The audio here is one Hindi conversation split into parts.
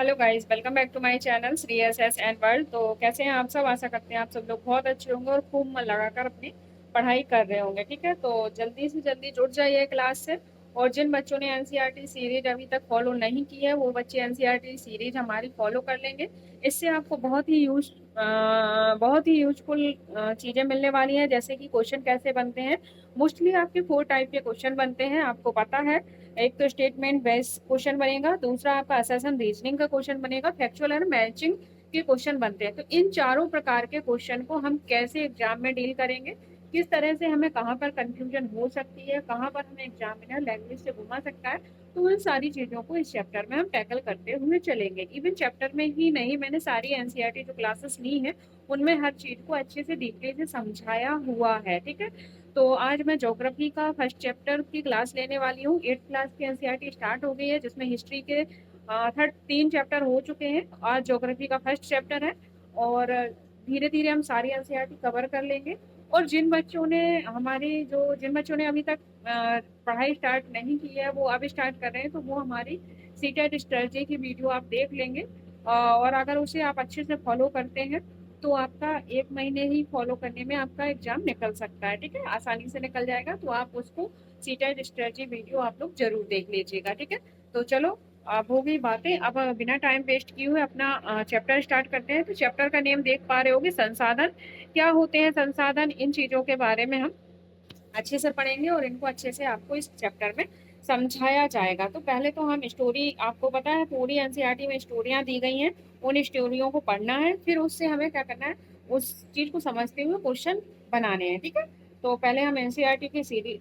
Hello guys, welcome back to my channel Shri S S and world. तो कैसे हैं आप सब? आशा करते हैं आप सब लोग बहुत अच्छे होंगे और खूब मन लगाकर अपनी पढ़ाई कर रहे होंगे। ठीक है, तो जल्दी से जल्दी जुड़ जाइए क्लास से। और जिन बच्चों ने एनसीईआरटी सीरीज अभी तक फॉलो नहीं की है वो बच्चे एनसीईआरटी सीरीज हमारी फॉलो कर लेंगे। इससे आपको बहुत ही यूजफुल चीजें मिलने वाली हैं, जैसे कि क्वेश्चन कैसे बनते हैं। मोस्टली आपके 4 टाइप के क्वेश्चन बनते हैं, आपको पता है। एक तो स्टेटमेंट बेस्ड क्वेश्चन बनेगा, दूसरा आपका असेसन रीजनिंग का क्वेश्चन बनेगा, फैक्चुअल एंड मैचिंग के क्वेश्चन बनते हैं। तो इन चारों प्रकार के क्वेश्चन को हम कैसे एग्जाम में डील करेंगे, किस तरह से हमें कहाँ पर कंफ्यूजन हो सकती है, कहाँ पर हमें एग्जामिनर लैंग्वेज से घुमा सकता है, तो उन सारी चीजों को इस चैप्टर में हम टैकल करते हुए चलेंगे। इवन चैप्टर में ही नहीं, मैंने सारी एनसीईआरटी जो क्लासेस ली हैं उनमें हर चीज को अच्छे से डीपली से समझाया हुआ है। ठीक है, तो आज मैं ज्योग्राफी का फर्स्ट चैप्टर की क्लास लेने वाली हूँ। 8th क्लास की एनसीईआरटी स्टार्ट हो गई है, जिसमें हिस्ट्री के थर्ड 3 चैप्टर हो चुके हैं। आज ज्योग्राफी का फर्स्ट चैप्टर है और धीरे धीरे हम सारी एनसीईआरटी कवर कर लेंगे। और जिन बच्चों ने अभी तक पढ़ाई स्टार्ट नहीं की है वो अब स्टार्ट कर रहे हैं, तो वो हमारी सीटेट स्ट्रेटजी की वीडियो आप देख लेंगे। और अगर उसे आप अच्छे से फॉलो करते हैं तो आपका 1 महीने ही फॉलो करने में आपका एग्जाम निकल सकता है। ठीक है, आसानी से निकल जाएगा। तो आप उसको सीटेट स्ट्रेटजी वीडियो आप लोग जरूर देख लीजिएगा। ठीक है, तो चलो, अब हो गई बातें। अब बिना टाइम वेस्ट किए हुए अपना चैप्टर स्टार्ट करते हैं। तो चैप्टर का नेम देख पा रहे होगे, संसाधन। क्या होते हैं संसाधन, इन चीजों के बारे में हम अच्छे से पढ़ेंगे और इनको अच्छे से आपको इस चैप्टर में समझाया जाएगा। तो पहले तो हम स्टोरी, आपको पता है पूरी एनसीईआरटी में स्टोरियां दी गई हैं, उन स्टोरियों को पढ़ना है, फिर उससे हमें क्या करना है, उस चीज को समझते हुए क्वेश्चन बनाने हैं। ठीक है, तो पहले हम एनसीईआरटी की सीरीज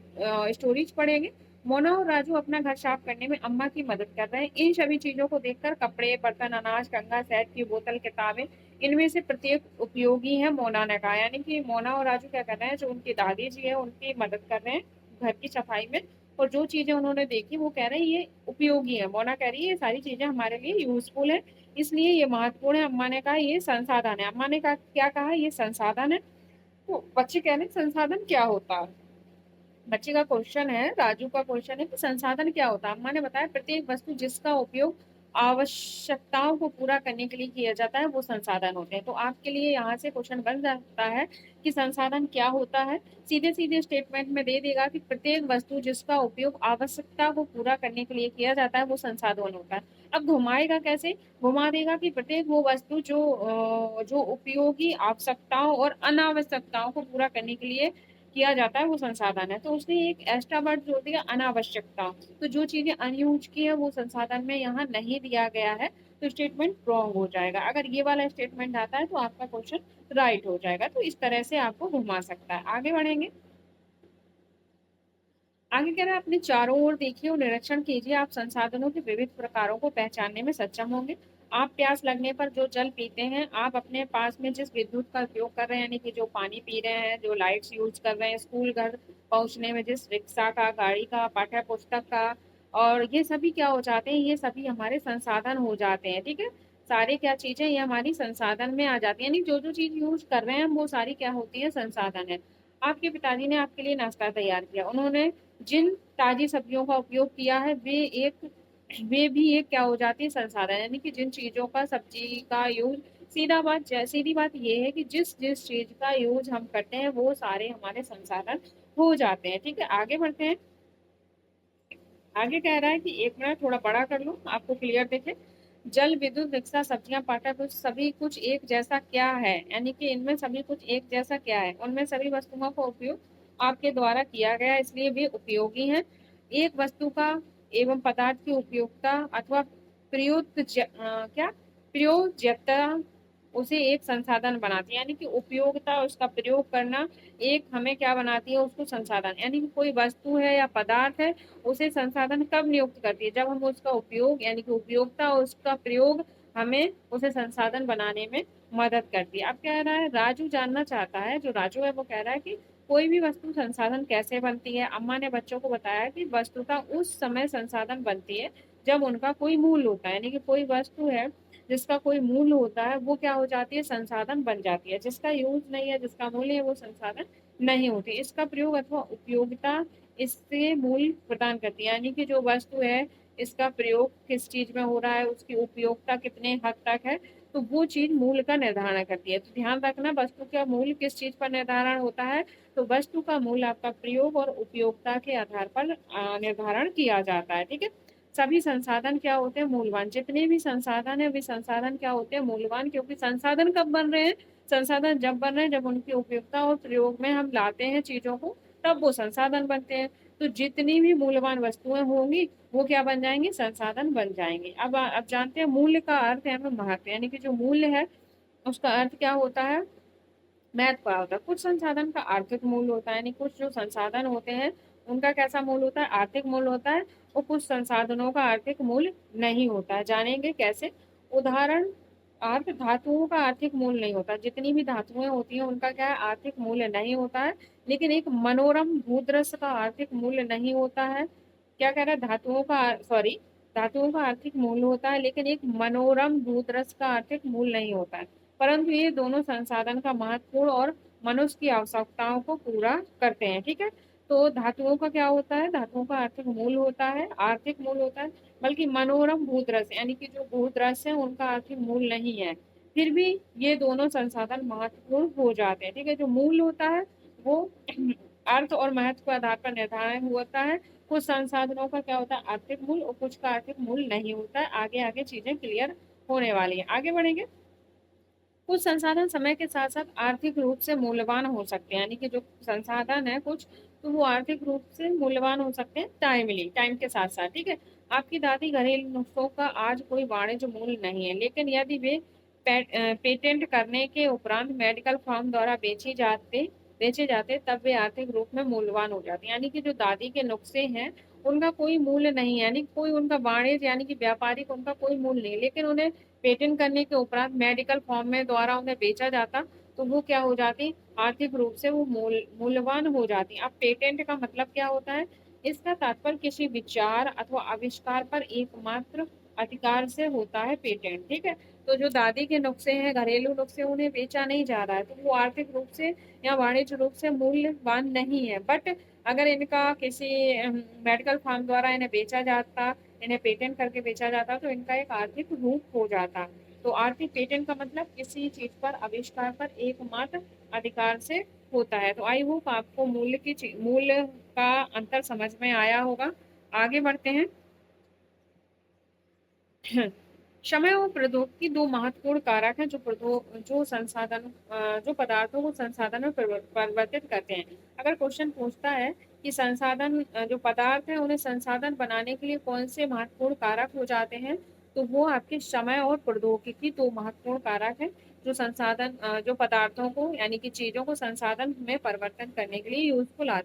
स्टोरीज पढ़ेंगे। मोना और राजू अपना घर साफ करने में अम्मा की मदद कर रहे हैं। इन सभी चीजों को देखकर कपड़े, बर्तन, अनाज, कंघा, शहद की बोतल, किताबें, इनमें से प्रत्येक उपयोगी है, मोना ने कहा। यानी कि मोना और राजू क्या कर रहे हैं, जो उनकी दादी जी है उनकी मदद कर रहे हैं घर की सफाई में। और जो चीजें उन्होंने देखी वो कह रहे हैं ये उपयोगी है। मोना कह रही है ये सारी चीजें हमारे लिए यूजफुल है, इसलिए ये महत्वपूर्ण है। अम्मा ने कहा ये संसाधन है। अम्मा ने कहा क्या कहा, ये संसाधन है। तो बच्चे कह रहे हैं संसाधन क्या होता है। बच्चे का क्वेश्चन है, राजू का क्वेश्चन है कि संसाधन क्या होता है। अम्मा ने बताया प्रत्येक वस्तु जिसका उपयोग आवश्यकताओं को पूरा करने के लिए किया जाता है वो संसाधन होते हैं। तो आपके लिए यहाँ से क्वेश्चन बन जाता है कि संसाधन क्या होता है। सीधे सीधे स्टेटमेंट में दे देगा कि प्रत्येक वस्तु जिसका उपयोग आवश्यकता को पूरा करने के लिए किया जाता है वो संसाधन होता है। अब घुमाएगा कैसे, घुमा देगा कि प्रत्येक वो वस्तु जो उपयोगी आवश्यकताओं और अनावश्यकताओं को पूरा करने के लिए किया जाता है वो संसाधन है। तो उसने एक एक्स्ट्रा वर्ड जोड़ दिया, अनावश्यकता। तो जो चीजें अनयूज की है वो संसाधन में यहाँ नहीं दिया गया है, तो स्टेटमेंट रॉन्ग हो जाएगा। अगर ये वाला स्टेटमेंट आता है तो आपका क्वेश्चन राइट हो जाएगा। तो इस तरह से आपको घुमा सकता है। आगे बढ़ेंगे। आगे कह रहा है अपने चारों ओर देखिए और निरीक्षण कीजिए, आप संसाधनों के विविध प्रकारों को पहचानने में सक्षम होंगे। आप प्यास लगने पर जो जल पीते हैं, आप अपने पास में जिस विद्युत का उपयोग कर रहे हैं, यानी कि जो पानी पी रहे हैं, जो लाइट्स यूज कर रहे हैं, स्कूल घर पहुंचने में जिस रिक्शा का, गाड़ी का, पाठ्य पुस्तक का, और ये सभी क्या हो जाते हैं, ये सभी हमारे संसाधन हो जाते हैं। ठीक है, सारी क्या चीजें ये हमारी संसाधन में आ जाती है, यानी जो जो चीज यूज कर रहे हैं हम वो सारी क्या होती है, संसाधन है। आपके पिताजी ने आपके लिए नाश्ता तैयार किया, उन्होंने जिन ताजी सब्जियों का उपयोग किया है वे भी एक क्या हो जाती है, संसाधन। यानी कि जिन चीजों का सब्जी का यूज, सीधी बात ये है कि जिस जिस चीज का यूज हम करते हैं वो सारे हमारे संसाधन हो जाते हैं। ठीक है, आगे बढ़ते हैं। आगे कह रहा है कि 1 मिनट थोड़ा बड़ा कर लो आपको क्लियर दिखे। जल, विद्युत, रिक्शा, सब्जियां, पाटा कुछ सभी कुछ एक जैसा क्या है, यानी कि इनमें सभी कुछ एक जैसा क्या है, उनमें सभी वस्तुओं का उपयोग आपके द्वारा किया गया है, इसलिए वे उपयोगी हैं। एक वस्तु का एवं पदार्थ की उपयोगिता अथवा क्या प्रयोज्यता उसे एक संसाधन बनाती है, यानी कि उपयोगिता, उसका प्रयोग करना एक हमें क्या बनाती है, उसको संसाधन। यानी कि कोई वस्तु है या पदार्थ है, उसे संसाधन कब नियुक्त करती है, जब हम उसका उपयोग यानी कि उपयोगिता और उसका प्रयोग हमें उसे संसाधन बनाने में मदद करती है। अब कह रहा है, राजू जानना चाहता है, जो राजू है वो कह रहा है कि कोई भी वस्तु संसाधन कैसे बनती है। अम्मा ने बच्चों को बताया कि वस्तुता उस समय संसाधन बनती है जब उनका कोई मूल्य होता है, यानी कि कोई वस्तु है जिसका कोई मूल्य होता है वो क्या हो जाती है, संसाधन बन जाती है। जिसका यूज नहीं है, जिसका मूल्य है, वो संसाधन नहीं होती। इसका प्रयोग अथवा उपयोगिता इससे मूल्य प्रदान करती है, यानी कि जो वस्तु है इसका प्रयोग किस चीज में हो रहा है, उसकी उपयोगिता कितने हद तक है, तो वो चीज मूल्य का निर्धारण करती है। तो ध्यान रखना, वस्तु का मूल्य किस चीज पर निर्धारण होता है, तो वस्तु का मूल्य आपका प्रयोग और उपयोगिता के आधार पर निर्धारण किया जाता है। ठीक है। सभी संसाधन क्या होते हैं, मूल्यवान। जितने भी संसाधन है वे संसाधन क्या होते हैं, मूल्यवान। क्योंकि संसाधन कब बन रहे हैं, संसाधन जब बन रहे हैं जब उनकी उपयोगिता और प्रयोग में हम लाते हैं चीजों को, तब वो संसाधन बनते हैं। तो जितनी भी मूल्यवान वस्तुएं होंगी वो क्या बन जाएंगी, संसाधन बन जाएंगे। अब जानते हैं मूल्य का अर्थ है हमें महत्व, यानी कि जो मूल्य है उसका अर्थ क्या होता है, महत्व क्या होता है। कुछ संसाधन का आर्थिक मूल्य होता है, यानी कुछ जो संसाधन होते हैं उनका कैसा मूल्य होता है, आर्थिक मूल्य होता है। और कुछ संसाधनों का आर्थिक मूल्य नहीं होता है। जानेंगे कैसे। उदाहरण, अर्थ धातुओं का आर्थिक मूल्य नहीं होता। जितनी भी धातुएं होती हैं उनका क्या है, आर्थिक मूल्य नहीं होता है। लेकिन एक मनोरम भूदृश्य का आर्थिक मूल्य नहीं होता है। क्या कह रहा है, धातुओं का, सॉरी, धातुओं का आर्थिक मूल्य होता है लेकिन एक मनोरम भूदृश्य का आर्थिक मूल्य नहीं होता है। परंतु ये दोनों संसाधन का महत्वपूर्ण और मनुष्य की आवश्यकताओं को पूरा करते हैं। ठीक है। तो धातुओं का क्या होता है, धातुओं का आर्थिक मूल्य होता है, आर्थिक मूल्य होता है, बल्कि मनोरम भूदृश्य यानी कि जो भूदृश्य है उनका आर्थिक मूल्य नहीं है। फिर भी ये दोनों संसाधन महत्वपूर्ण हो जाते हैं। ठीक है। जो मूल्य होता है वो अर्थ और महत्व के आधार पर निर्धारण होता है। कुछ संसाधनों का क्या होता है, आर्थिक मूल्य, और कुछ का आर्थिक मूल्य नहीं होता है। आगे आगे चीजें क्लियर होने वाली है, आगे बढ़ेंगे। कुछ संसाधन समय के साथ साथ आर्थिक रूप से मूल्यवान हो सकते हैं, यानी कि जो संसाधन है कुछ, तो वो आर्थिक रूप से मूल्यवान हो सकते हैं टाइमली, टाइम के साथ साथ। ठीक है। आपकी दादी घरेलू नुस्खों का आज कोई वाणिज्य मूल्य नहीं है, लेकिन यदि वे पेटेंट करने के उपरांत मेडिकल फर्म द्वारा बेचे जाते तब वे आर्थिक रूप में मूल्यवान हो जाते हैं। यानी कि जो दादी के नुस्खे हैं उनका कोई मूल्य नहीं है, यानी कोई उनका वाणिज्य यानी कि व्यापारिक उनका कोई मूल्य नहीं, लेकिन उन्हें पेटेंट करने के उपरांत मेडिकल फॉर्म में द्वारा उन्हें बेचा जाता तो वो क्या हो जाती, आर्थिक रूप से वो मूल्यवान हो जाती। अब पेटेंट का मतलब क्या होता है, इसका तात्पर्य किसी विचार अथवा आविष्कार पर एकमात्र अधिकार से होता है पेटेंट। ठीक है। तो जो दादी के नुस्खे हैं, घरेलू नुस्खे, उन्हें बेचा नहीं जा रहा है तो वो आर्थिक रूप से या वाणिज्य रूप से मूल्यवान नहीं है। बट अगर इनका किसी मेडिकल फर्म द्वारा इन्हें बेचा जाता, इन्हें पेटेंट करके बेचा जाता तो इनका एक आर्थिक रूप हो जाता। तो आर्थिक पेटेंट का मतलब किसी चीज पर, आविष्कार पर एकमात्र अधिकार से होता है। तो आई होप आपको मूल्य का अंतर समझ में आया होगा। आगे बढ़ते हैं। समय और प्रौद्योगिकी दो महत्वपूर्ण कारक हैं जो पदार्थों को संसाधन में परिवर्तित करते हैं। अगर क्वेश्चन पूछता है कि संसाधन, जो पदार्थ है उन्हें संसाधन बनाने के लिए कौन से महत्वपूर्ण कारक हो जाते हैं, तो वो आपके समय और प्रौद्योगिकी दो महत्वपूर्ण कारक हैं जो पदार्थों को यानी कि चीजों को संसाधन में परिवर्तन करने के लिए यूजफुल हो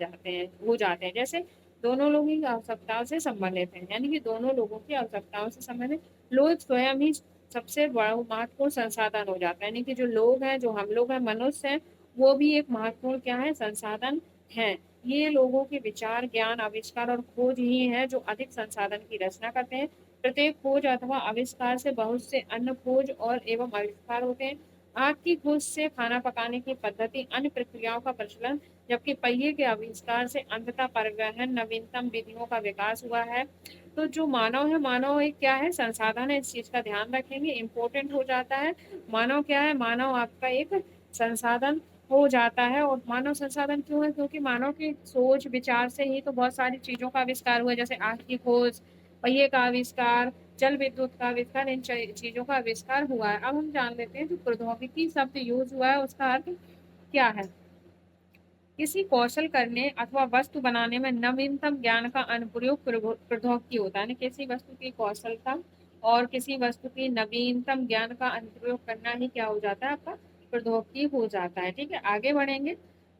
जाते हैं। जैसे दोनों लोगों की आवश्यकताओं से संबंधित है, यानी कि दोनों लोगों की आवश्यकताओं से संबंधित, लोग स्वयं ही सबसे बड़ा महत्वपूर्ण संसाधन हो जाता है। यानी कि जो लोग हैं, जो हम लोग हैं, मनुष्य हैं, वो भी एक महत्वपूर्ण क्या है, संसाधन है। ये लोगों के विचार, ज्ञान, आविष्कार और खोज ही है जो अधिक संसाधन की रचना करते हैं। प्रत्येक खोज अथवा आविष्कार से बहुत से अन्य खोज और एवं आविष्कार होते हैं। आग की खोज से खाना पकाने की पद्धति, अन्य प्रक्रियाओं का प्रचलन, जबकि पहिए के आविष्कार से अंततः परिवहन नवीनतम विधियों का विकास हुआ है। तो जो मानव है, मानव एक क्या है, संसाधन है। इस चीज का ध्यान रखेंगे, इंपॉर्टेंट हो जाता है। मानव क्या है, मानव आपका एक संसाधन हो जाता है। और मानव संसाधन क्यों है, क्योंकि मानव की सोच विचार से ही तो बहुत सारी चीजों का आविष्कार हुआ है। जैसे आग की खोज, पहिए का आविष्कार, जल विद्युत का आविष्कार, इन चीजों का आविष्कार हुआ है। अब हम जान लेते हैं जो प्रौद्योगिकी शब्द यूज हुआ है उसका अर्थ क्या है। किसी कौशल करने अथवा वस्तु बनाने में नवीनतम ज्ञान का अनुप्रयोग प्रौद्योगिकी होता है। किसी वस्तु की कौशलता और किसी वस्तु की नवीनतम ज्ञान का अनुप्रयोग करना ही क्या हो जाता है, आपका प्रौद्योगिकी हो जाता है। ठीक है। आगे बढ़ेंगे।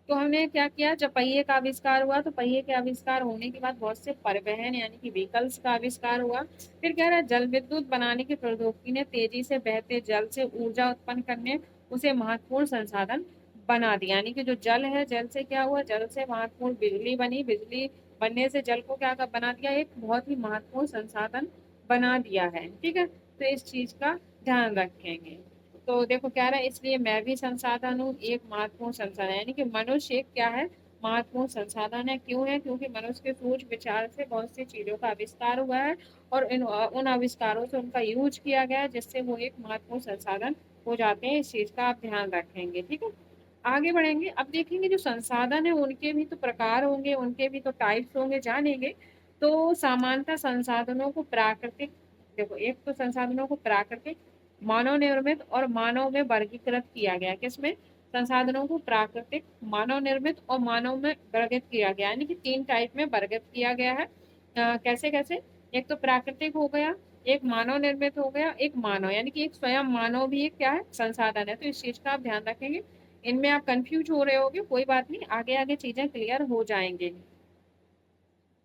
तो हमने क्या किया, जब पहिए का आविष्कार हुआ तो पहिए के आविष्कार होने के बाद बहुत से परिवहन यानी कि व्हीकल्स का आविष्कार हुआ। फिर कह रहा है जल विद्युत बनाने की प्रौद्योगिकी ने तेजी से बहते जल से ऊर्जा उत्पन्न करने, उसे महत्वपूर्ण संसाधन बना दिया। यानी कि जो जल है, जल से क्या हुआ, जल से महत्वपूर्ण बिजली बनी, बिजली बनने से जल को बना दिया, एक बहुत ही महत्वपूर्ण संसाधन बना दिया है। ठीक है। तो इस चीज का ध्यान रखेंगे। तो देखो क्या रहा है, इसलिए मैं भी संसाधन हूँ, एक महत्वपूर्ण संसाधन, यानी कि मनुष्य एक क्या है, महत्वपूर्ण संसाधन है। क्यों है? क्योंकि मनुष्य के सोच विचार से बहुत सी चीजों का आविष्कार हुआ है और उन आविष्कारों से उनका यूज किया गया है, जिससे वो एक महत्वपूर्ण संसाधन हो जाते हैं। इस चीज का आप ध्यान रखेंगे, ठीक है। आगे बढ़ेंगे, अब देखेंगे जो संसाधन है उनके भी तो प्रकार होंगे, उनके भी तो टाइप्स होंगे, जानेंगे। तो सामान्यतः संसाधनों को प्राकृतिक, देखो एक तो संसाधनों को प्राकृतिक, मानव निर्मित और मानव में वर्गीकृत किया गया। किसमें? संसाधनों को प्राकृतिक, मानव निर्मित और मानव में वर्गित किया गया, यानी कि 3 टाइप में वर्गित किया गया है। कैसे कैसे? एक तो प्राकृतिक हो गया, एक मानव निर्मित हो गया, एक मानव, यानी कि एक स्वयं मानव भी एक क्या है? संसाधन है। तो इस चीज का आप ध्यान रखेंगे। इनमें आप कंफ्यूज हो रहे होगे, कोई बात नहीं, आगे आगे चीजें क्लियर हो जाएंगे।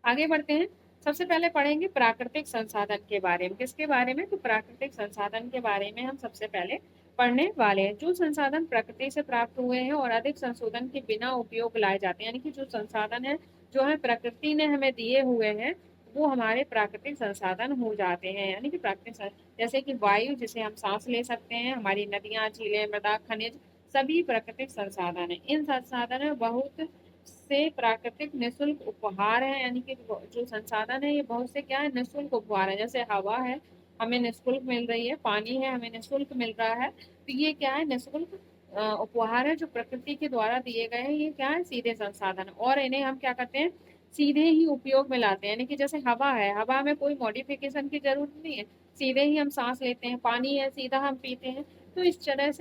आगे बढ़ते हैं। सबसे पहले पढ़ेंगे प्राकृतिक संसाधन के बारे में। किसके बारे में? तो प्राकृतिक संसाधन के बारे में हम सबसे पहले पढ़ने वाले हैं। जो संसाधन प्रकृति से प्राप्त हुए हैं और अधिक संशोधन के बिना उपयोग लाए जाते हैं, यानी कि जो संसाधन है जो हमें प्रकृति ने हमें दिए हुए हैं, वो हमारे प्राकृतिक संसाधन हो जाते हैं। यानी कि जैसे कि वायु, जिसे हम सांस ले सकते हैं, हमारी नदियां, झीलें, मृदा, खनिज, सभी प्राकृतिक संसाधन है। इन संसाधन में बहुत से प्राकृतिक निःशुल्क उपहार है, यानी कि जो संसाधन है ये बहुत से क्या है? निःशुल्क उपहार है। जैसे हवा है, हमें निःशुल्क मिल रही है, पानी है, हमें निःशुल्क मिल रहा है। तो ये क्या है? निःशुल्क उपहार है जो प्रकृति के द्वारा दिए गए हैं। ये क्या है? सीधे संसाधन, और इन्हें हम क्या करते हैं? सीधे ही उपयोग में लाते हैं। यानी कि जैसे हवा है, हवा में कोई मॉडिफिकेशन की जरूरत नहीं है, सीधे ही हम सांस लेते हैं। पानी है, सीधा हम पीते हैं। तो इस तरह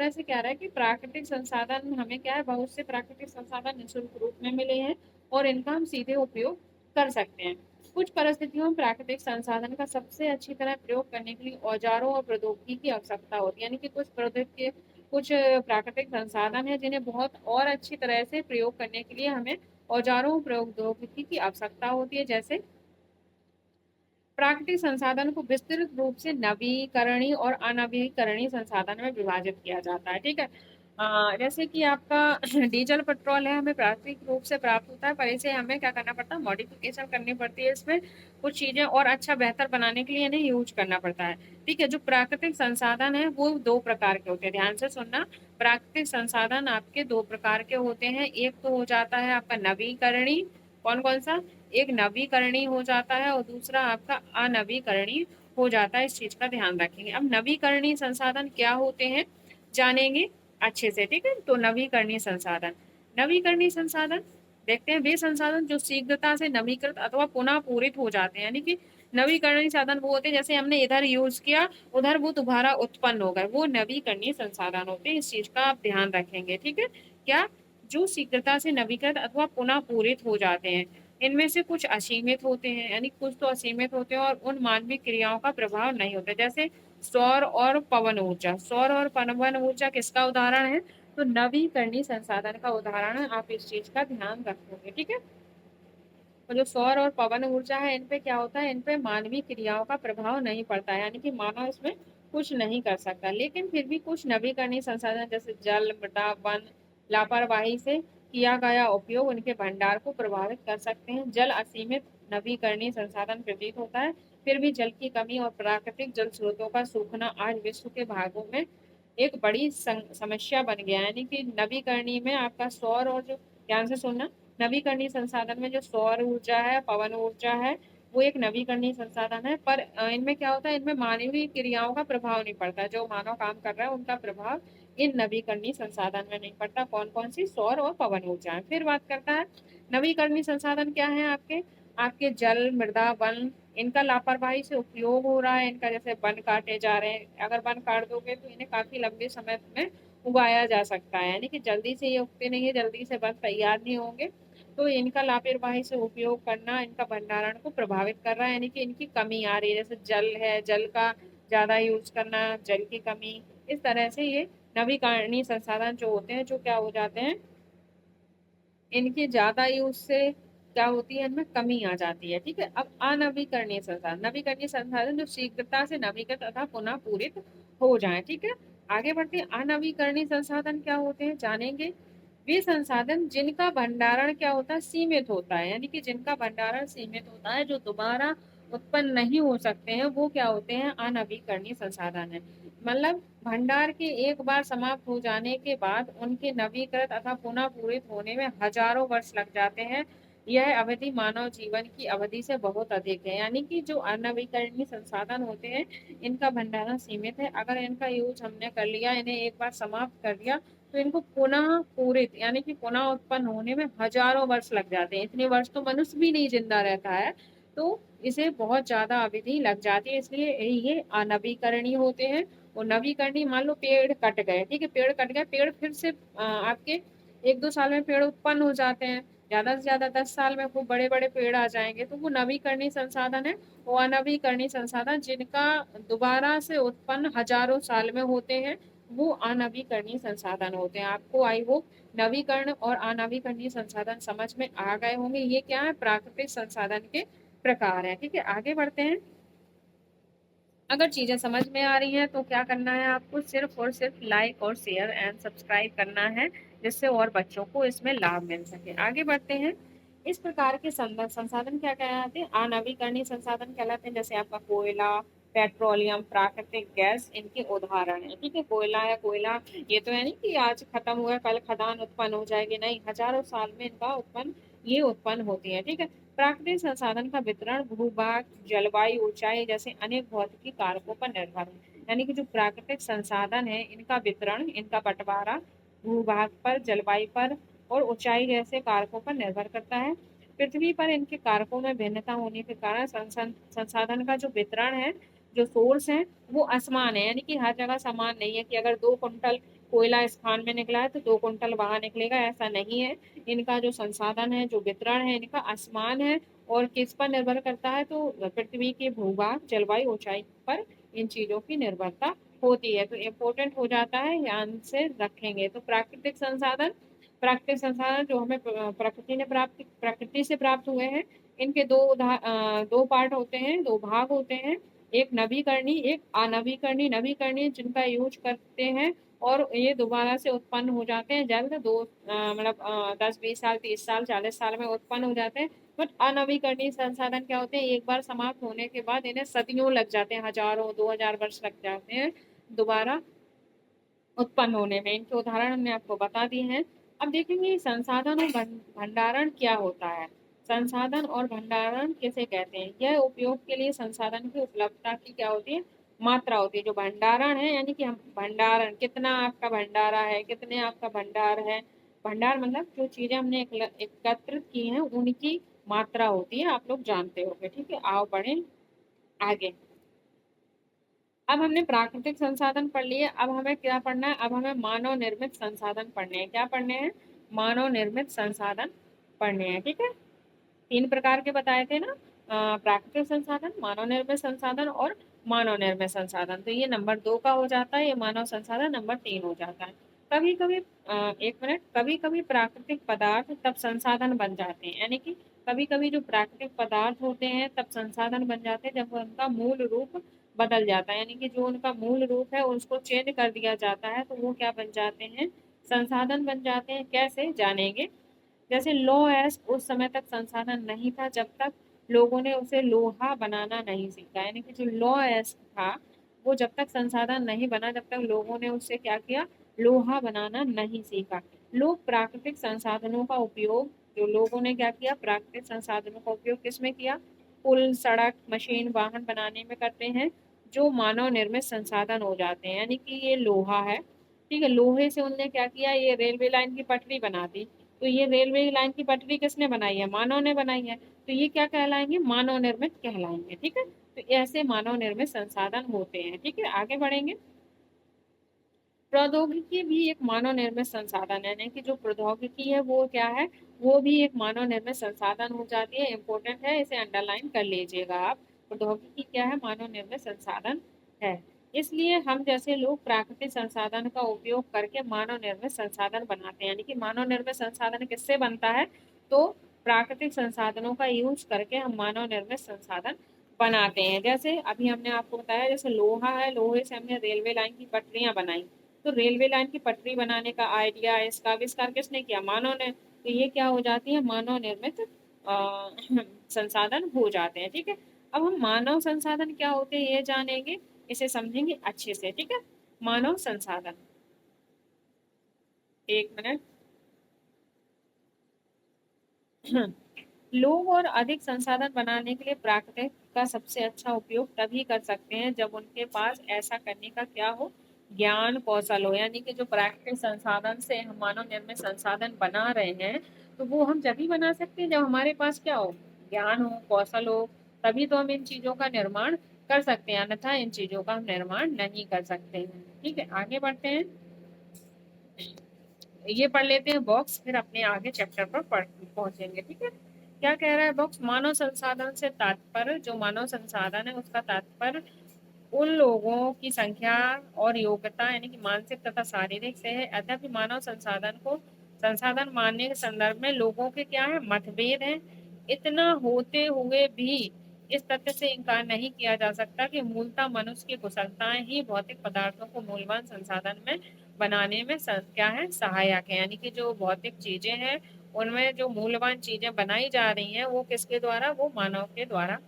से क्या रहा है कि प्राकृतिक संसाधन हमें क्या है? बहुत से प्राकृतिक संसाधन निःशुल्क रूप में मिले हैं और इनका हम सीधे उपयोग कर सकते हैं। कुछ परिस्थितियों में प्राकृतिक संसाधन का सबसे अच्छी तरह प्रयोग करने के लिए औजारों और प्रौद्योगिकी की आवश्यकता होती है। यानी कि कुछ प्राकृतिक संसाधन है जिन्हें बहुत और अच्छी तरह से प्रयोग करने के लिए हमें औजारों और प्रौद्योगिकी की आवश्यकता होती है। जैसे प्राकृतिक संसाधन को विस्तृत रूप से नवीकरणीय और अनवीकरणीय संसाधन में विभाजित किया जाता है, ठीक है। जैसे कि आपका डीजल पेट्रोल है, हमें प्राकृतिक रूप से प्राप्त होता है, पर इसे हमें क्या करना पड़ता है? मॉडिफिकेशन करनी पड़ती है, इसमें कुछ चीजें और अच्छा बेहतर बनाने के लिए इन्हें यूज करना पड़ता है, ठीक है। जो प्राकृतिक संसाधन है वो 2 प्रकार के होते हैं, ध्यान से सुनना। प्राकृतिक संसाधन आपके 2 प्रकार के होते हैं। एक तो हो जाता है आपका नवीकरणीय, कौन कौन सा? एक नवीकरणीय हो जाता है और दूसरा आपका अनवीकरणीय हो जाता है। इस चीज का ध्यान रखेंगे। अब नवीकरणीय संसाधन क्या होते हैं जानेंगे अच्छे से, ठीक है। तो नवीकरणीय संसाधन देखते हैं, वे संसाधन जो शीघ्रता से नवीकृत अथवा पुनः पूरित हो जाते हैं। यानी कि नवीकरणीय साधन वो होते हैं जैसे हमने इधर यूज किया, उधर वो दोबारा उत्पन्न हो गए, वो नवीकरणीय संसाधन होते हैं। इस चीज का आप ध्यान रखेंगे, ठीक है। क्या? जो शीघ्रता से नवीकृत अथवा पुनः पूरित हो जाते हैं। इनमें से कुछ असीमित होते हैं, यानी कुछ तो असीमित होते हैं और उन मानवीय क्रियाओं का प्रभाव नहीं होता। जैसे सौर और पवन ऊर्जा। सौर और पवन ऊर्जा किसका उदाहरण है? तो नवीकरणीय संसाधन का उदाहरण है। आप इस चीज का ध्यान रखोगे, ठीक है। और जो सौर और पवन ऊर्जा है, इन पे क्या होता है? इन पे मानवीय क्रियाओं का प्रभाव नहीं पड़ता है, यानी कि मानव इसमें कुछ नहीं कर सकता। लेकिन फिर भी कुछ नवीकरणीय संसाधन जैसे जल, मृदा, वन, लापरवाही से किया गया उपयोग उनके भंडार को प्रभावित कर सकते हैं। जल असीमित नवीकरणीय संसाधन प्रतीत होता है, फिर भी जल की कमी और प्राकृतिक जल स्रोतों का सूखना आज विश्व के भागों में एक बड़ी समस्या बन गया है। यानी कि नवीकरणीय में आपका सौर और जो, ध्यान से सुनना, नवीकरणीय संसाधन में जो सौर ऊर्जा है, पवन ऊर्जा है, वो एक नवीकरणीय संसाधन है। पर इनमें क्या होता है? इनमें मानवीय क्रियाओं का प्रभाव नहीं पड़ता। जो मानव काम कर रहा है उनका प्रभाव इन नवीकरणीय संसाधन में नहीं पड़ता। कौन कौन सी? सौर और पवन ऊर्जा है। फिर बात करता है नवीकरणीय संसाधन क्या है आपके? आपके जल, मृदा, वन, इनका लापरवाही से उपयोग हो रहा है। इनका जैसे वन काटे जा रहे हैं, अगर वन काट दोगे तो इन्हें काफी लंबे समय में उगाया जा सकता है, यानी कि जल्दी से ये उगते नहीं है, जल्दी से वन तैयार नहीं होंगे। तो इनका लापरवाही से उपयोग करना इनका भंडारण को प्रभावित कर रहा है, यानी कि इनकी कमी आ रही है। जैसे जल है, जल का ज्यादा यूज करना, जल की कमी, इस तरह से ये नवीकरणीय संसाधन जो होते हैं, जो क्या हो जाते हैं? इनके ज्यादा यूज से क्या होती है? इनमें कमी आ जाती है, ठीक है। अब अनवीकरणीय संसाधन, नवीकरणीय संसाधन जो शीघ्रता से नवीकृत तथा पुनः पूरित हो जाए, ठीक है। आगे बढ़ते हैं, अनवीकरणीय संसाधन क्या होते हैं जानेंगे। वे संसाधन जिनका भंडारण क्या होता है? सीमित होता है, यानी कि जिनका भंडारण सीमित होता है, जो दोबारा उत्पन्न नहीं हो सकते हैं, वो क्या होते हैं? अनवीकरणीय संसाधन है। मतलब भंडार के एक बार समाप्त हो जाने के बाद उनके नवीकृत अथवा पुनः पूरित होने में हजारों वर्ष लग जाते हैं। यह अवधि मानव जीवन की अवधि से बहुत अधिक है। यानी कि जो अनवीकरणीय संसाधन होते हैं, इनका भंडारण सीमित है। अगर इनका यूज हमने कर लिया, इन्हें एक बार समाप्त कर दिया, तो इनको पुनः पूरित यानी कि पुनः उत्पन्न होने में हजारों वर्ष लग जाते हैं। इतने वर्ष तो मनुष्य भी नहीं जिंदा रहता है, तो इसे बहुत ज्यादा अवधि लग जाती है, इसलिए ये अनवीकरणीय होते हैं। और नवीकरणीय, मान लो पेड़ कट गए, ठीक है, पेड़ कट गए, पेड़ फिर से आपके 1-2 साल में पेड़ उत्पन्न हो जाते हैं। ज्यादा से ज्यादा 10 साल में खूब बड़े बड़े पेड़ आ जाएंगे, तो वो नवीकरणीय संसाधन है। वो अनवीकरणीय संसाधन जिनका दोबारा से उत्पन्न हजारों साल में होते हैं, वो अनवीकरणीय संसाधन होते हैं। आपको आई होप नवीकरण और अनवीकरणीय संसाधन समझ में आ गए होंगे। ये क्या है, प्राकृतिक संसाधन के प्रकार है। ठीक है, आगे बढ़ते हैं। अगर चीजें समझ में आ रही हैं तो क्या करना है, आपको सिर्फ और सिर्फ लाइक और शेयर एंड सब्सक्राइब करना है, जिससे और बच्चों को इसमें लाभ मिल सके। आगे बढ़ते हैं। इस प्रकार के संसाधन क्या कहलाते हैं, अनवीकरणीय संसाधन कहलाते हैं। जैसे आपका कोयला, पेट्रोलियम, प्राकृतिक गैस इनके उदाहरण है। ठीक है, कोयला है, कोयला ये तो है नहीं कि आज खत्म हुआ कल खदान उत्पन्न हो जाएगी, नहीं, हजारों साल में इनका उत्पन्न होती है। ठीक है, प्राकृतिक संसाधन का वितरण भूभाग, जलवायु, ऊंचाई जैसे अनेक भौतिकी कारकों पर निर्भर है। यानी कि जो प्राकृतिक संसाधन है, इनका वितरण, इनका बंटवारा भूभाग पर, जलवायु पर और ऊंचाई जैसे कारकों पर निर्भर करता है। पृथ्वी पर इनके कारकों में भिन्नता होने के कारण संसाधन का जो वितरण है, जो सोर्स है, वो असमान है। यानी कि हर जगह समान नहीं है कि अगर 2 कुंटल कोयला इस खान में निकला है तो 2 कुंटल वहां निकलेगा, ऐसा नहीं है। इनका जो संसाधन है, जो वितरण है, इनका असमान है। और किस पर निर्भर करता है, तो पृथ्वी के भूभाग, जलवायु, ऊंचाई पर इन चीजों की निर्भरता होती है। तो इम्पोर्टेंट हो जाता है, ध्यान से रखेंगे। तो प्राकृतिक संसाधन जो हमें प्रकृति से प्राप्त हुए हैं, इनके दो पार्ट होते हैं, दो भाग होते हैं। एक नवीकरणीय, एक अनवीकरणीय। नवीकरणीय जिनका यूज करते हैं और ये दोबारा से उत्पन्न हो जाते हैं जल्द, 10-20 साल, 30 साल, 40 साल में उत्पन्न हो जाते हैं। बट अनवीकरणीय संसाधन क्या होते हैं, एक बार समाप्त होने के बाद इन्हें सदियों लग जाते हैं, हजारों 2000 वर्ष लग जाते हैं दोबारा उत्पन्न होने में। इनके उदाहरण हमने आपको बता दिए हैं। अब देखेंगे संसाधन और भंडारण क्या होता है। संसाधन और भंडारण किसे कहते हैं, यह उपयोग के लिए संसाधन की उपलब्धता की क्या होती है, मात्रा होती है। जो भंडारण है, यानी कि हम भंडारण, कितना आपका भंडारा है, कितने आपका भंडार है। भंडार मतलब जो चीजें हमने एकत्रित की हैं, उनकी मात्रा होती है, आप लोग जानते होंगे। ठीक है, आओ बढ़े आगे। अब हमने प्राकृतिक संसाधन पढ़ लिए, अब हमें क्या पढ़ना है, अब हमें मानव निर्मित संसाधन पढ़ने हैं। क्या पढ़ने हैं, मानव निर्मित संसाधन पढ़ने हैं। ठीक है, 3 प्रकार के बताए थे ना, प्राकृतिक संसाधन, मानव निर्मित संसाधन और मानव निर्मित संसाधन। तो ये नंबर 2 का हो जाता है, ये मानव संसाधन नंबर 3 हो जाता है। कभी कभी 1 मिनट, कभी कभी प्राकृतिक पदार्थ तब संसाधन बन जाते हैं। यानी कि कभी कभी जो प्राकृतिक पदार्थ होते हैं तब संसाधन बन जाते हैं जब उनका मूल रूप बदल जाता है। यानी कि जो उनका मूल रूप है उसको चेंज कर दिया जाता है, तो वो क्या बन जाते हैं, संसाधन बन जाते हैं। कैसे जानेंगे। जैसे लौह उस समय तक संसाधन नहीं था जब तक लोगों ने उसे लोहा बनाना नहीं सीखा। यानी कि जो लौह था, वो जब तक संसाधन नहीं बना, जब तक लोगों ने उससे क्या किया, लोहा बनाना नहीं सीखा। लोग प्राकृतिक संसाधनों का उपयोग, जो लोगों ने क्या किया, प्राकृतिक संसाधनों का उपयोग किसमें किया, पुल, सड़क, मशीन, वाहन बनाने में करते हैं, जो मानव निर्मित संसाधन हो जाते हैं। यानी कि ये लोहा है, ठीक है, लोहे से उनने क्या किया, ये रेलवे लाइन की पटरी बना दी। तो ये रेलवे लाइन की पटरी किसने बनाई है, मानव ने बनाई है। तो ये क्या कहलाएंगे, मानव निर्मित कहलाएंगे। ठीक है, तो ऐसे मानव निर्मित संसाधन होते हैं। ठीक है, आगे बढ़ेंगे। प्रौद्योगिकी भी एक मानव निर्मित संसाधन है। यानी कि जो प्रौद्योगिकी है वो क्या है, वो भी एक मानव निर्मित संसाधन हो जाती है। इंपॉर्टेंट है, इसे अंडरलाइन कर लीजिएगा आप। प्रौद्योगिकी क्या है, मानव निर्मित संसाधन है। इसलिए हम जैसे लोग प्राकृतिक संसाधन का उपयोग करके मानव निर्मित संसाधन बनाते हैं। यानी कि मानव निर्मित संसाधन किससे बनता है, तो प्राकृतिक संसाधनों का यूज करके हम मानव निर्मित संसाधन बनाते हैं। जैसे अभी हमने आपको बताया, जैसे लोहा है, लोहे से हमने रेलवे लाइन की पटरियां बनाई। तो रेलवे लाइन की पटरी बनाने का आइडिया, इसका आविष्कार किसने किया, मानव ने। तो ये क्या हो जाती है, मानव निर्मित संसाधन हो जाते हैं। ठीक है, अब हम मानव संसाधन क्या होते हैं ये जानेंगे, इसे समझेंगे अच्छे से। ठीक है, मानव संसाधन, एक मिनट। लोग और अधिक संसाधन बनाने के लिए प्राकृतिक का सबसे अच्छा उपयोग तभी कर सकते हैं जब उनके पास ऐसा करने का क्या हो, ज्ञान कौशल हो। यानी कि जो प्राकृतिक संसाधन से हम मानव निर्मित संसाधन बना रहे हैं, तो वो हम जब ही बना सकते हैं जब हमारे पास क्या हो, ज्ञान हो, कौशल हो। तभी तो हम इन चीजों का निर्माण कर सकते हैं, अन्यथा इन चीजों का हम निर्माण नहीं कर सकते हैं। ठीक है, आगे बढ़ते हैं। ये पढ़ लेते हैं बॉक्स, फिर अपने आगे चैप्टर पर पहुंचेंगे। ठीक है, क्या कह रहा है बॉक्स? मानव संसाधन से तात्पर्य, जो मानव संसाधन है उसका तात्पर्य उन लोगों की संख्या और योग्यता यानी कि मानसिक तथा शारीरिक से है। अतः मानव संसाधन को संसाधन मानने के संदर्भ में लोगों के क्या है, मतभेद है। इतना होते हुए भी इस तथ्य से इनकार नहीं किया जा सकता कि मूलतः मनुष्य की कुशलताएं ही भौतिक पदार्थों को मूल्यवान संसाधन में बनाने में क्या है, सहायक है। यानी कि जो भौतिक चीजें हैं उनमें जो मूल्यवान चीजें बनाई जा रही हैं वो किसके द्वारा, वो मानव के द्वारा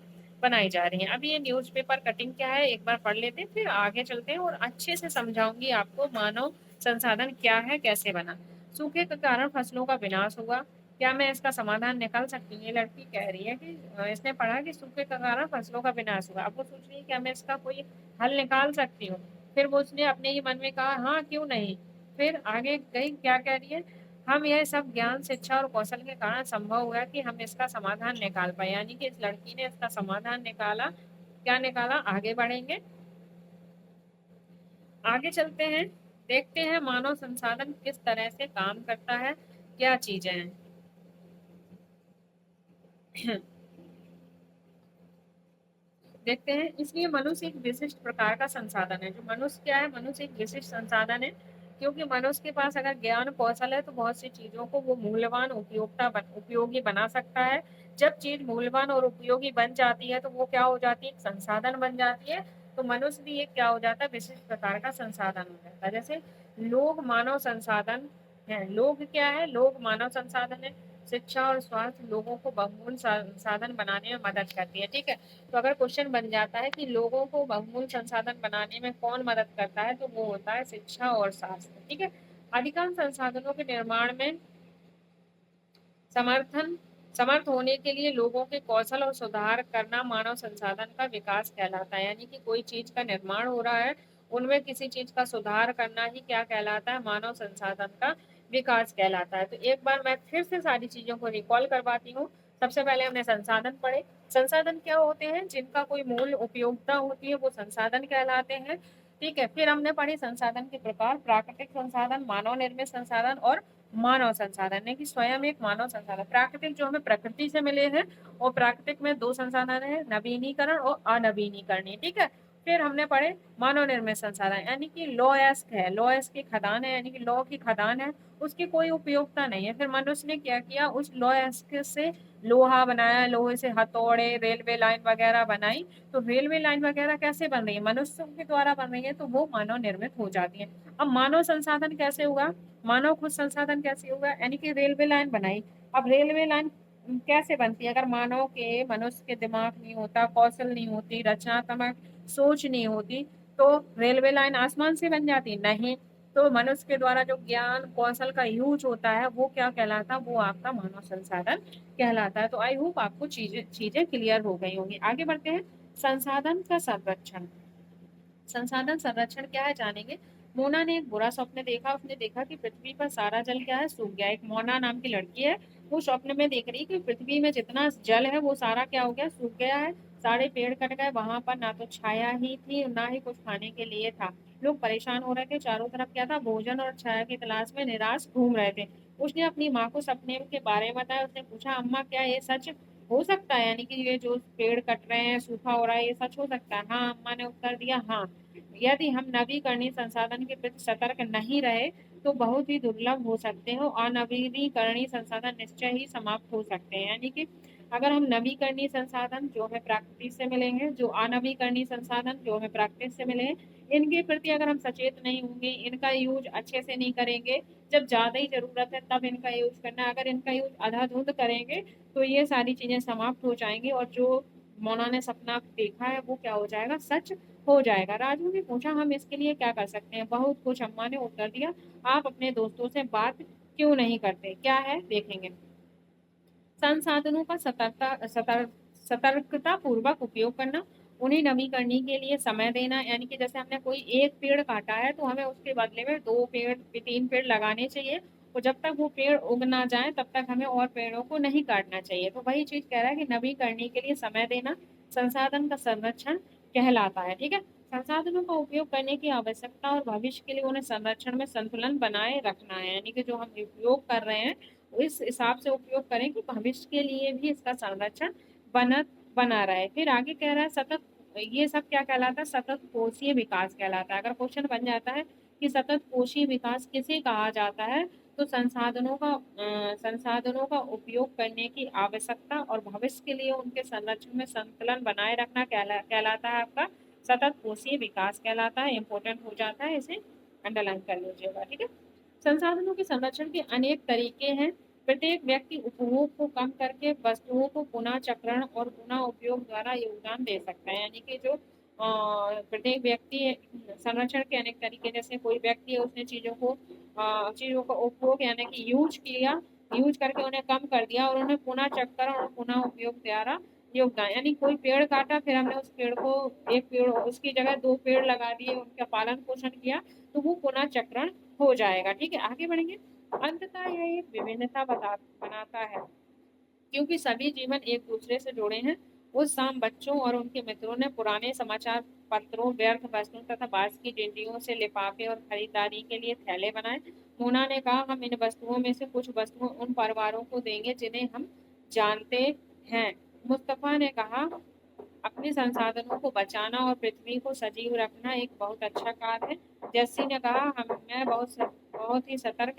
बनाई जा रही हैं। अभी ये न्यूज़पेपर कटिंग क्या है एक बार पढ़ लेते हैं, फिर आगे चलते हैं और अच्छे से समझाऊंगी आपको मानव संसाधन क्या है, कैसे बना। सूखे के कारण फसलों का विनाश हुआ, क्या मैं इसका समाधान निकाल सकती हूँ? ये लड़की कह रही है कि इसने पढ़ा कि सूखे के कारण फसलों का विनाश हुआ। अब वो सोच रही है क्या मैं इसका कोई हल निकाल सकती हूँ? फिर वो उसने अपने ही मन में कहा हाँ क्यों नहीं। फिर आगे गई, क्या कह रही है, हम यह सब ज्ञान शिक्षा और कौशल के कारण संभव हुआ कि हम इसका समाधान निकाल पाए। यानी कि इस लड़की ने इसका समाधान निकाला। क्या निकाला? आगे बढ़ेंगे, आगे चलते हैं, देखते हैं मानव संसाधन किस तरह से काम करता है, क्या चीजें हैं। देखते हैं, इसलिए मनुष्य एक विशिष्ट प्रकार का संसाधन है। जो मनुष्य क्या है, मनुष्य एक विशिष्ट संसाधन है, क्योंकि मनुष्य के पास अगर ज्ञान कौशल है तो बहुत सी चीजों को वो मूल्यवान उपयोगी बना सकता है। जब चीज मूल्यवान और उपयोगी बन जाती है तो वो क्या हो जाती है, एक संसाधन बन जाती है। तो मनुष्य भी एक क्या हो जाता है, विशिष्ट प्रकार का संसाधन हो जाता है। जैसे लोग मानव संसाधन है, लोग क्या है, लोग मानव संसाधन है। शिक्षा और स्वास्थ्य लोगों को बहुमूल्य साधन बनाने में मदद करती है। ठीक है, तो अगर क्वेश्चन बन जाता है कि लोगों को बहुमूल्य संसाधन बनाने में कौन मदद करता है, तो वो होता है शिक्षा और स्वास्थ्य। ठीक है, अधिकांश संसाधनों के निर्माण में समर्थन समर्थ होने के लिए लोगों के कौशल और सुधार करना मानव संसाधन का विकास कहलाता है। यानी कि कोई चीज का निर्माण हो रहा है, उनमें किसी चीज का सुधार करना ही क्या कहलाता है, मानव संसाधन का विकास कहलाता है। तो एक बार मैं फिर से सारी चीजों को रिकॉल करवाती हूँ। सबसे पहले हमने संसाधन पढ़े। संसाधन क्या होते हैं, जिनका कोई मूल उपयोगिता होती है वो संसाधन कहलाते हैं। ठीक है, फिर हमने पढ़ी संसाधन के प्रकार, प्राकृतिक संसाधन, मानव निर्मित संसाधन और मानव संसाधन है कि स्वयं एक मानव संसाधन। प्राकृतिक जो हमें प्रकृति से मिले हैं, और प्राकृतिक में दो संसाधन है, नवीनीकरण और अनवीनीकरणीय। ठीक है, फिर हमने पढ़े मानव निर्मित संसाधन, यानी कि लॉयस्क है, लॉयस्क की खदान है, यानी कि लॉ की खदान है, उसकी कोई उपयोगिता नहीं है। फिर मनुष्य ने क्या किया, उस लॉयस्क से लोहा बनाया, लोहे से हथौड़े, रेलवे लाइन वगैरह बनाई। तो रेलवे लाइन वगैरह कैसे बन रही है, मनुष्यों के द्वारा बन रही है, तो वो मानव निर्मित हो जाती है। अब मानव संसाधन कैसे हुआ, मानव खुद संसाधन कैसे होगा, यानी कि रेलवे लाइन बनाई। अब रेलवे लाइन कैसे बनती है, अगर मानव के, मनुष्य के दिमाग नहीं होता, कौशल नहीं होती, रचनात्मक सोच नहीं होती, तो रेलवे लाइन आसमान से बन जाती नहीं। तो मनुष्य के द्वारा जो ज्ञान कौशल का यूज होता है वो क्या कहलाता है, वो आपका मानव संसाधन कहलाता है। तो आई होप आपको चीजें चीजें क्लियर हो गई होंगी। आगे बढ़ते हैं, संसाधन का संरक्षण। संसाधन संरक्षण क्या है जानेंगे। मोना ने एक बुरा स्वप्न देखा, उसने देखा कि पृथ्वी पर सारा जल क्या है, सूख गया। एक मोना नाम की लड़की है, वो स्वप्न में देख रही है कि पृथ्वी में जितना जल है वो सारा क्या हो गया, सूख गया है। सारे पेड़ कट गए, वहां पर ना तो छाया ही थी ना ही कुछ खाने के लिए था। लोग परेशान हो रहे थे, चारों तरफ क्या था, भोजन और छाया की तलाश में निराश घूम रहे थे। उसने अपनी माँ को सपने के बारे में बताया। उसने पूछा अम्मा क्या ये सच हो सकता है, यानी कि ये जो पेड़ कट रहे हैं, सूखा हो रहा है, ये सच हो सकता है? हाँ, अम्मा ने उत्तर दिया, हाँ। यदि हम नवीकरणीय संसाधन के प्रति सतर्क नहीं रहे तो बहुत ही दुर्लभ हो सकते हैं, और अनवीकरणीय संसाधन निश्चय ही समाप्त हो सकते हैं। यानी कि अगर हम नवीकरणीय संसाधन जो हमें प्रकृति से मिलेंगे, जो अनवीकरणीय संसाधन जो हमें प्रकृति से मिले हैं, इनके प्रति अगर हम सचेत नहीं होंगे, इनका यूज अच्छे से नहीं करेंगे, जब ज्यादा ही जरूरत है तब इनका यूज करना, अगर इनका यूज अंधाधुंध करेंगे तो ये सारी चीजें समाप्त हो जाएंगी। और जो मोना ने सपना देखा है वो क्या हो जाएगा, सच हो जाएगा। राजू ने पूछा हम इसके लिए क्या कर सकते हैं। बहुत कुछ, अम्मा ने उत्तर दिया। आप अपने दोस्तों से बात क्यों नहीं करते? क्या है देखेंगे। संसाधनों का सतर्कता पूर्वक उपयोग करना, उन्हें नवीकरणीय के लिए समय देना, यानी कि जैसे हमने कोई एक पेड़ काटा है तो हमें उसके बदले में 2 पेड़ 3 पेड़ लगाने चाहिए, और जब तक वो पेड़ उग ना जाए तब तक हमें और पेड़ों को नहीं काटना चाहिए। तो वही चीज कह रहा है कि नवीकरणीय के लिए समय देना संसाधन का संरक्षण कहलाता है। ठीक है, संसाधनों का उपयोग करने की आवश्यकता और भविष्य के लिए उन्हें संरक्षण में संतुलन बनाए रखना है, यानी कि जो हम उपयोग कर रहे हैं इस हिसाब से उपयोग करें कि भविष्य के लिए भी इसका संरक्षण बना बना रहे। फिर आगे कह रहा है सतत, ये सब क्या कहलाता है, सतत कोशीय विकास कहलाता है। अगर क्वेश्चन बन जाता है कि सतत कोशीय विकास किसे कहा जाता है, तो संसाधनों का उपयोग करने की आवश्यकता और भविष्य के लिए उनके संरक्षण में संतुलन बनाए रखना कहलाता है आपका सतत कोशीय विकास कहलाता है। इंपॉर्टेंट हो जाता है, इसे अंडरलाइन कर लीजिएगा। ठीक है, संसाधनों के संरक्षण के अनेक तरीके हैं। प्रत्येक व्यक्ति उपभोग को कम करके वस्तुओं को पुनः चक्रण और पुनः उपयोग द्वारा योगदान दे सकता है, यानी कि जो प्रत्येक व्यक्ति संरक्षण के अनेक तरीके, जैसे कोई व्यक्ति है उसने चीजों का उपभोग यानी कि यूज किया, यूज करके उन्हें कम कर दिया और उन्हें पुनः चक्रण और पुनः उपयोग द्वारा योगदान, यानी कोई पेड़ काटा फिर हमने उस पेड़ को एक पेड़ उसकी जगह 2 पेड़ लगा दिए, उनका पालन पोषण किया, तो वो पुनः चक्रण हो जाएगा। ठीक है, आगे बढ़ेंगे। अंततः यह एक विभिन्नता बनाता है, क्योंकि सभी जीवन एक दूसरे से जुड़े हैं। उस शाम बच्चों और उनके मित्रों ने पुराने समाचार पत्रों, व्यर्थ वस्तुओं तथा बांस की डंडियों से लिफाफे और खरीदारी के लिए थैले बनाए। मोना ने कहा हम इन वस्तुओं में से कुछ वस्तुओं उन परिवारों को देंगे जिन्हें हम जानते हैं। मुस्तफा ने कहा अपने संसाधनों को बचाना और पृथ्वी को सजीव रखना एक बहुत अच्छा कार्य है। जैसी ने कहा हम मैं बहुत ही सतर्क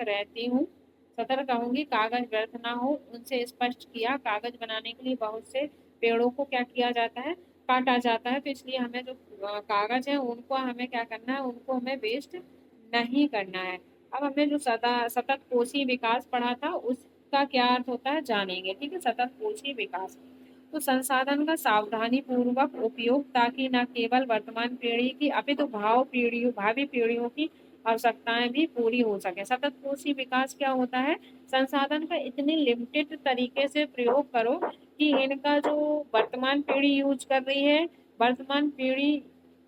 रहूंगी कागज व्यर्थ ना हो। उनसे स्पष्ट किया कागज बनाने के लिए बहुत से पेड़ों को क्या किया जाता है, काटा जाता है, तो इसलिए हमें जो कागज है उनको हमें क्या करना है, उनको हमें वेस्ट नहीं करना है। अब हमने जो सतत कोशीय विकास पढ़ा था उसका क्या अर्थ होता है जानेंगे। ठीक है, सतत कोशीय विकास, तो संसाधन का सावधानी पूर्वक उपयोग ताकि न केवल वर्तमान पीढ़ी की अपितु भावी पीढ़ियों की आवश्यकताएं भी पूरी हो सके। सतत कोशीय विकास क्या होता है, संसाधन का इतने लिमिटेड तरीके से प्रयोग करो कि इनका जो वर्तमान पीढ़ी यूज कर रही है, वर्तमान पीढ़ी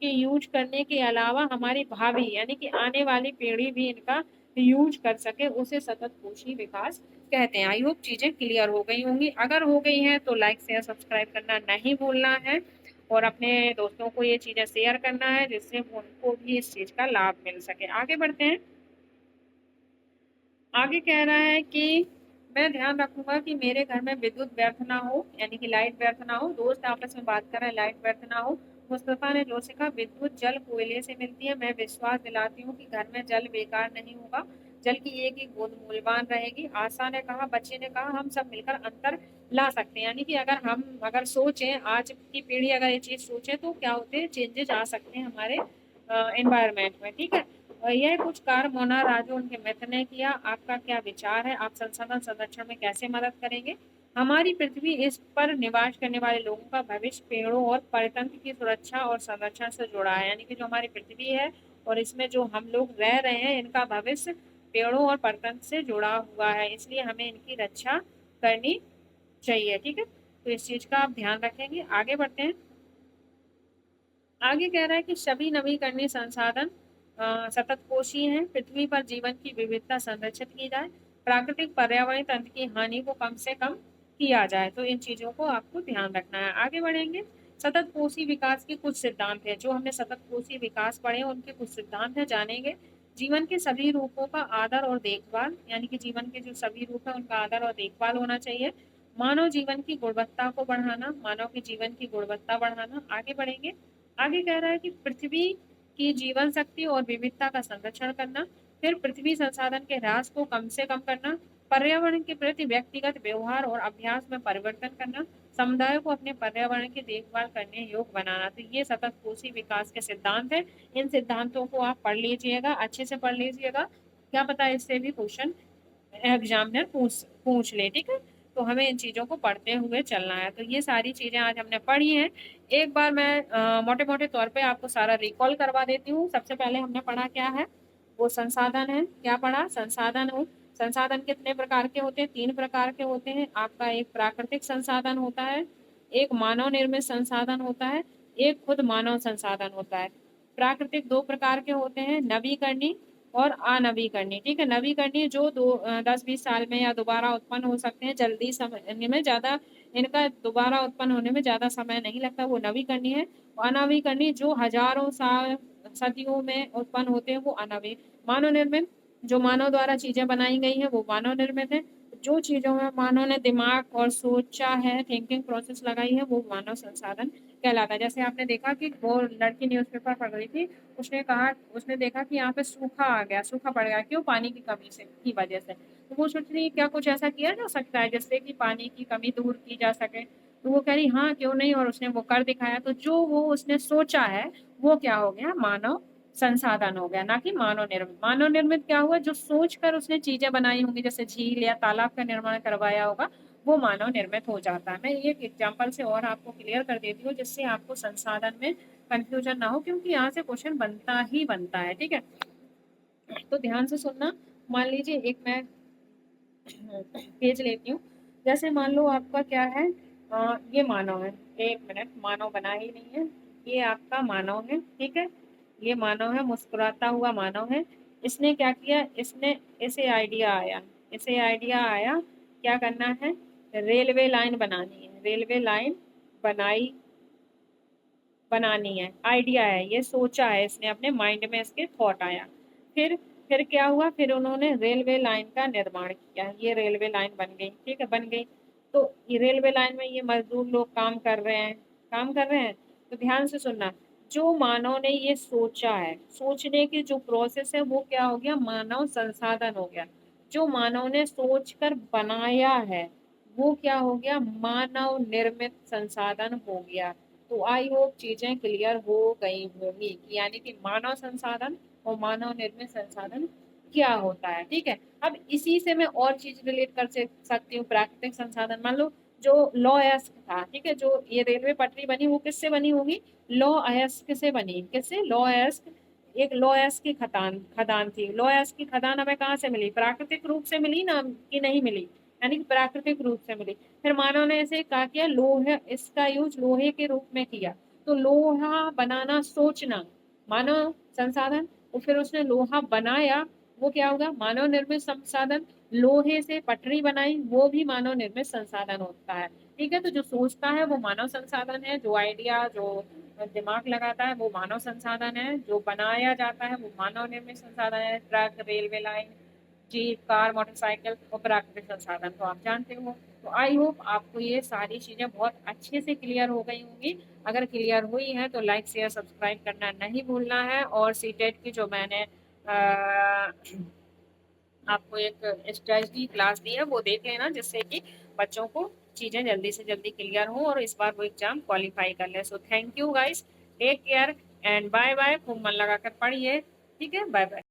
के यूज करने के अलावा हमारी भावी यानी कि आने वाली पीढ़ी भी इनका यूज कर सके, उसे सतत कोशीय विकास कहते हैं। आई होप चीजें क्लियर हो गई होंगी। अगर हो गई हैं तो लाइक शेयर सब्सक्राइब करना नहीं भूलना है, और अपने दोस्तों को ये चीजें शेयर करना है जिससे उनको भी इस चीज का लाभ मिल सके। आगे बढ़ते हैं। आगे कह रहा है कि मैं ध्यान रखूंगा कि मेरे घर में विद्युत व्यर्थ ना हो, यानी कि लाइट व्यर्थ ना हो। दोस्त आपस में बात कर रहे हैं, लाइट व्यर्थ ना हो। मुस्तफा ने जोर से कहा विद्युत जल कोयले से मिलती है, मैं विश्वास दिलाती हूँ कि घर में जल बेकार नहीं होगा, जल की एक एक बूंद मूल्यवान रहेगी। आशा ने कहा, बच्चे ने कहा हम सब मिलकर अंतर ला सकते हैं, यानी कि अगर सोचें, आज की पीढ़ी अगर ये चीज सोचे तो क्या होते हैं, चेंजेस आ सकते हैं हमारे एनवायरमेंट में। ठीक है, यह कुछ कार्य मोना राजू उनके मित्र ने किया। आपका क्या विचार है, आप संसाधन संरक्षण में कैसे मदद करेंगे? हमारी पृथ्वी, इस पर निवास करने वाले लोगों का भविष्य पेड़ों और परितंत्र की सुरक्षा और संरक्षण से जुड़ा है, यानी कि जो हमारी पृथ्वी है और इसमें जो हम लोग रह रहे हैं इनका भविष्य पेड़ों और परितंत्र से जुड़ा हुआ है, इसलिए हमें इनकी रक्षा करनी चाहिए। ठीक है, तो इस चीज का आप ध्यान रखेंगे। आगे बढ़ते हैं। आगे कह रहा है कि सभी नवीकरणीय संसाधन सतत पोषी हैं, पृथ्वी पर जीवन की विविधता संरक्षित की जाए, प्राकृतिक पर्यावरण तंत्र की हानि को कम से कम किया जाए, तो इन चीजों को आपको ध्यान रखना है। आगे बढ़ेंगे। सतत पोषी विकास के कुछ सिद्धांत हैं, जो हमने सतत पोषी विकास पढ़े उनके कुछ सिद्धांत हैं, जानेंगे। जीवन के सभी रूपों का आदर और देखभाल, यानी कि जीवन के जो सभी रूप है उनका आदर और देखभाल होना चाहिए। मानव जीवन की गुणवत्ता को बढ़ाना, मानव के जीवन की गुणवत्ता बढ़ाना। आगे बढ़ेंगे। आगे कह रहा है कि पृथ्वी की जीवन शक्ति और विविधता का संरक्षण करना, फिर पृथ्वी संसाधन के ह्रास को कम से कम करना, पर्यावरण के प्रति व्यक्तिगत व्यवहार और अभ्यास में परिवर्तन करना, समुदाय को अपने पर्यावरण की देखभाल करने योग्य बनाना। तो ये सतत कोशी विकास के सिद्धांत है। इन सिद्धांतों को आप पढ़ लीजिएगा, अच्छे से पढ़ लीजिएगा, क्या पता इससे भी क्वेश्चन एग्जामिनर पूछ ले। ठीक है, तो हमें इन चीज़ों को पढ़ते हुए चलना है। तो ये सारी चीज़ें आज हमने पढ़ी हैं। एक बार मैं मोटे मोटे तौर पे आपको सारा रिकॉल करवा देती हूँ। सबसे पहले हमने पढ़ा क्या है, वो संसाधन है। क्या पढ़ा, संसाधन हो। संसाधन कितने प्रकार के होते हैं, 3 प्रकार के होते हैं। आपका एक प्राकृतिक संसाधन होता है, एक मानव निर्मित संसाधन होता है, एक खुद मानव संसाधन होता है। प्राकृतिक 2 प्रकार के होते हैं, नवीकरणीय और अनवीकरणीय। ठीक है, नवीकरणीय जो 10-20 साल में या दोबारा उत्पन्न हो सकते हैं, जल्दी समय में, ज्यादा इनका दोबारा उत्पन्न होने में ज्यादा समय नहीं लगता, वो नवीकरणीय है। अनवीकरणीय जो हजारों साल सदियों में उत्पन्न होते हैं, वो अनवी मानव निर्मित। जो मानव द्वारा चीजें बनाई गई है वो मानव निर्मित है। जो चीजों में मानव ने दिमाग और सोचा है, थिंकिंग प्रोसेस लगाई है, वो मानव संसाधन कहलाता है। जैसे आपने देखा कि वो लड़की न्यूज़पेपर पढ़ रही थी, उसने देखा कि यहाँ पे सूखा आ गया, सूखा पड़ गया, क्यों, पानी की कमी से की वजह से। तो वो सोच रही क्या कुछ ऐसा किया जा सकता है जिससे कि पानी की कमी दूर की जा सके। तो वो कह रही हाँ क्यों नहीं, और उसने वो कर दिखाया। तो जो वो उसने सोचा है वो क्या हो गया, मानव संसाधन हो गया, ना कि मानव निर्मित। मानव निर्मित क्या हुआ, जो सोच कर उसने चीजें बनाई होंगी, जैसे झील या तालाब का निर्माण करवाया होगा, वो मानव निर्मित हो जाता है। मैं एक एग्जांपल से और आपको क्लियर कर देती हूँ जिससे आपको संसाधन में कंफ्यूजन ना हो, क्योंकि यहाँ से क्वेश्चन बनता ही बनता है। ठीक है, तो ध्यान से सुनना। मान लीजिए एक मैं पेज लेती हूँ। जैसे मान लो आपका क्या है, ये मानव है। एक मिनट, मानव बना ही नहीं है। ये आपका मानव है, ठीक है। ये मानव है, मुस्कुराता हुआ मानव है। इसने क्या किया, इसे आइडिया आया क्या करना है, रेलवे लाइन बनानी है। रेलवे लाइन बनाई बनानी है, आइडिया है, ये सोचा है इसने, अपने माइंड में इसके थॉट आया। फिर फिर क्या हुआ, फिर उन्होंने रेलवे लाइन का निर्माण किया। ये रेलवे लाइन बन गई, ठीक है, बन गई। तो ये रेलवे लाइन में ये मजदूर लोग काम कर रहे हैं। तो ध्यान से सुनना, जो मानव ने ये सोचा है, सोचने की जो प्रोसेस है वो क्या हो गया, मानव संसाधन हो गया। जो मानव ने सोच कर बनाया है वो क्या हो गया, मानव निर्मित संसाधन हो गया। तो आई होप चीजें क्लियर हो गई होंगी कि यानी कि मानव संसाधन और मानव निर्मित संसाधन क्या होता है। ठीक है, अब इसी से मैं और चीज रिलेट कर सकती हूँ। प्राकृतिक संसाधन, मान लो जो लॉ अयस्क था, ठीक है, जो ये रेलवे पटरी बनी वो किससे बनी होगी, लॉ अयस्क से बनी। किससे, लॉ अयस्क। एक लॉ अयस्क की खदान खदान थी। लॉ अयस्क की खदान हमें कहाँ से मिली, प्राकृतिक रूप से मिली ना, कि नहीं मिली, यानी कि प्राकृतिक रूप से मिली। फिर मानव ने इसे क्या किया, लोहे, इसका यूज लोहे के रूप में किया। तो लोहा बनाना सोचना, मानव संसाधन। तो फिर उसने लोहा बनाया, वो क्या होगा, मानव निर्मित संसाधन। लोहे से पटरी बनाई, वो भी मानव निर्मित संसाधन होता है। ठीक है, तो जो सोचता है वो मानव संसाधन है, जो आइडिया, जो दिमाग लगाता है वो मानव संसाधन है, जो बनाया जाता है वो मानव निर्मित संसाधन है। Truck, railway line, jeep, car, motorcycle और प्राकृतिक संसाधन तो आप जानते हो। तो आई होप आपको ये सारी चीजें बहुत अच्छे से क्लियर हो गई होंगी। अगर क्लियर हुई है तो लाइक शेयर सब्सक्राइब करना नहीं भूलना है। और सीटेट की जो मैंने आपको एक स्ट्रेटजी क्लास दी है वो देख लेना, जिससे कि बच्चों को चीजें जल्दी से जल्दी क्लियर हो और इस बार वो एग्जाम क्वालिफाई कर ले। So thank you guys, take care and bye bye. खूब मन लगा कर पढ़िए। ठीक है, बाय बाय।